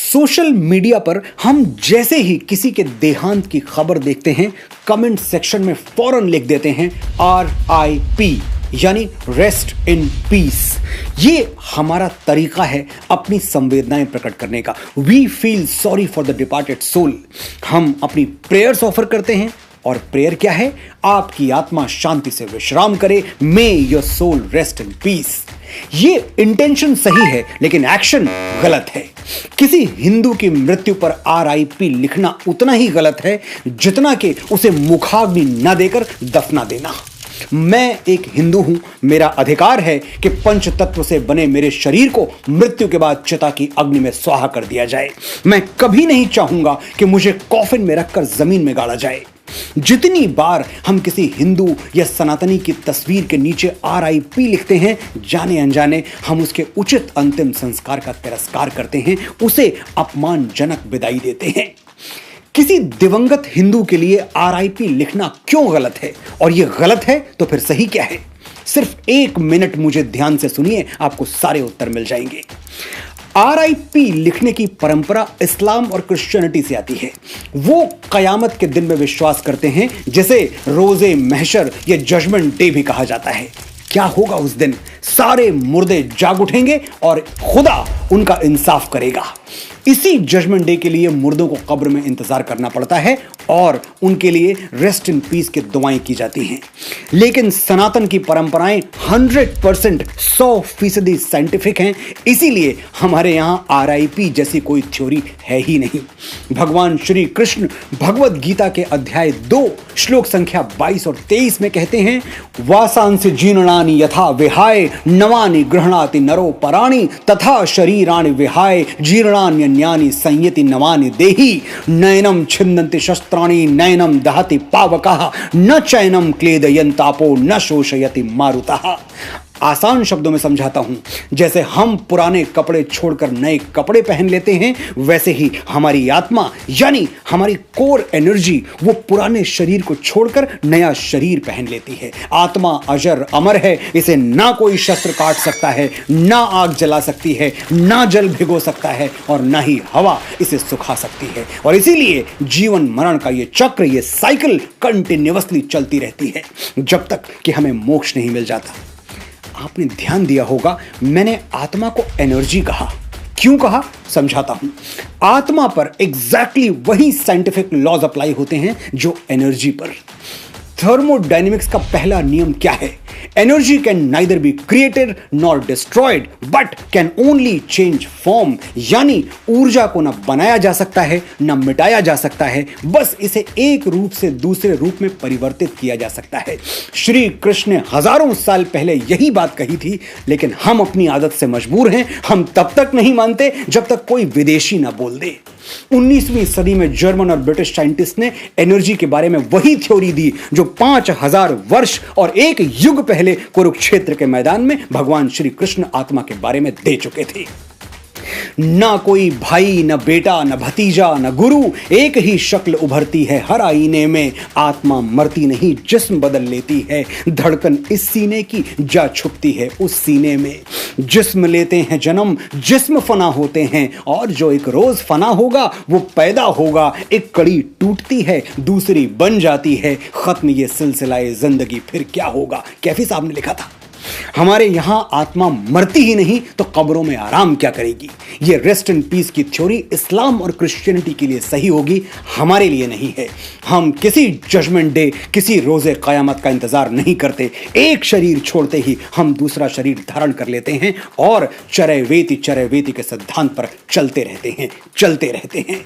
Social media पर हम जैसे ही किसी के देहांत की खबर देखते हैं, कमेंट सेक्शन में फौरन लिख देते हैं RIP, यानी रेस्ट इन पीस। ये हमारा तरीका है अपनी संवेदनाएं प्रकट करने का। We feel sorry for the departed soul. हम अपनी प्रेयर्स ऑफर करते हैं, और प्रेयर क्या है? आपकी आत्मा शांति से विश्राम करे, may your soul rest in peace. ये इंटेंशन सही है, लेकिन एक्शन गलत है। किसी हिंदू की मृत्यु पर RIP लिखना उतना ही गलत है जितना कि उसे मुखाग्नि न देकर दफना देना। मैं एक हिंदू हूं, मेरा अधिकार है कि पंच तत्व से बने मेरे शरीर को मृत्यु के बाद चिता की अग्नि में स्वाहा कर दिया जाए। मैं कभी नहीं चाहूंगा कि मुझे कॉफिन में रखकर जमीन में गाड़ा जाए। जितनी बार हम किसी हिंदू या सनातनी की तस्वीर के नीचे RIP लिखते हैं, जाने अनजाने हम उसके उचित अंतिम संस्कार का तिरस्कार करते हैं, उसे अपमानजनक विदाई देते हैं। किसी दिवंगत हिंदू के लिए RIP लिखना क्यों गलत है? और यह गलत है तो फिर सही क्या है? सिर्फ 1 मिनट मुझे ध्यान से सुनिए, आपको सारे उत्तर मिल जाएंगे। RIP लिखने की परंपरा इस्लाम और क्रिश्चियनिटी से आती है। वो कयामत के दिन में विश्वास करते हैं, जिसे रोजे महशर या जजमेंट डे भी कहा जाता है। क्या होगा उस दिन? सारे मुर्दे जाग उठेंगे और खुदा उनका इंसाफ करेगा। इसी जजमेंट डे के लिए मुर्दों को कब्र में इंतजार करना पड़ता है और उनके लिए रेस्ट इन पीस की दुआएं की जाती हैं। लेकिन सनातन की परंपराएं 100% 100% साइंटिफिक हैं, इसीलिए हमारे यहां RIP जैसी कोई थ्योरी है ही नहीं। भगवान श्री कृष्ण भगवद गीता के अध्याय 2 श्लोक संख्या 22 और 23 में कहते हैं, वासांसि जीर्णानि यथा विहाय नवानि गृह्णाति नरो पराणि तथा शरीराणि विहाय जीर्णान्यन्यानि संयति नवानि देहि नयनम छिन्दन्ति शस्त्राणि नयनम दहति पावकः न चैनम क्लेदयन्तापो न शोषयति मारुतः। आसान शब्दों में समझाता हूं, जैसे हम पुराने कपड़े छोड़कर नए कपड़े पहन लेते हैं, वैसे ही हमारी आत्मा यानी हमारी कोर एनर्जी वो पुराने शरीर को छोड़कर नया शरीर पहन लेती है। आत्मा अजर अमर है, इसे ना कोई शस्त्र काट सकता है, ना आग जला सकती है, ना जल भिगो सकता है और ना ही हवा इसे सुखा सकती है। और इसीलिए जीवन मरण का ये चक्र, ये साइकिल कंटिन्यूअसली चलती रहती है जब तक कि हमें मोक्ष नहीं मिल जाता। आपने ध्यान दिया होगा, मैंने आत्मा को एनर्जी कहा। क्यों कहा? समझाता हूं। आत्मा पर एग्जैक्टली वही साइंटिफिक लॉज अप्लाई होते हैं जो एनर्जी पर। थर्मोडायनेमिक्स का पहला नियम क्या है? Energy can neither be created nor destroyed but can only change form, यानी ऊर्जा को न बनाया जा सकता है न मिटाया जा सकता है, बस इसे एक रूप से दूसरे रूप में परिवर्तित किया जा सकता है। श्री कृष्ण ने हजारों साल पहले यही बात कही थी, लेकिन हम अपनी आदत से मजबूर हैं। हम तब तक नहीं मानते जब तक कोई विदेशी ना बोल दे। 19वीं सदी में जर्मन और ब्रिटिश साइंटिस्ट ने एनर्जी के बारे में वही थ्योरी दी जो 5000 वर्ष और 1 युग पहले कुरुक्षेत्र के मैदान में भगवान श्री कृष्ण आत्मा के बारे में दे चुके थे। ना कोई भाई, न बेटा, न भतीजा, न गुरु, एक ही शक्ल उभरती है हर आईने में। आत्मा मरती नहीं, जिस्म बदल लेती है। धड़कन इस सीने की जा छुपती है उस सीने में। जिस्म लेते हैं जन्म, जिस्म फना होते हैं, और जो एक रोज फना होगा वो पैदा होगा। एक कड़ी टूटती है, दूसरी बन जाती है। खत्म ये सिलसिलाए जिंदगी, फिर क्या होगा? कैफी साहब ने लिखा था। हमारे यहां आत्मा मरती ही नहीं तो कब्रों में आराम क्या करेगी? ये रेस्ट इन पीस की थ्योरी इस्लाम और क्रिश्चियनिटी के लिए सही होगी, हमारे लिए नहीं है। हम किसी जजमेंट डे, किसी रोजे कयामत का इंतजार नहीं करते। एक शरीर छोड़ते ही हम दूसरा शरीर धारण कर लेते हैं और चरैवेति के सिद्धांत पर चलते रहते हैं।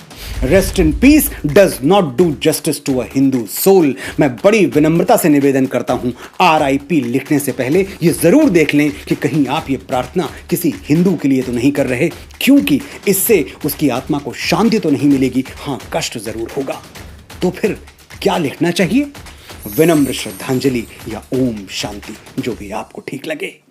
Rest in peace does not do justice to a Hindu soul. मैं बड़ी विनम्रता से निवेदन करता हूं, RIP लिखने से पहले ये जरूर देख लें कि कहीं आप ये प्रार्थना किसी हिंदू के लिए तो नहीं कर रहे, क्योंकि इससे उसकी आत्मा को शांति तो नहीं मिलेगी, हां कष्ट जरूर होगा। तो फिर क्या लिखना चाहिए? विनम्र श्रद्धांजलि या ओम शांति, जो भी आपको ठीक लगे।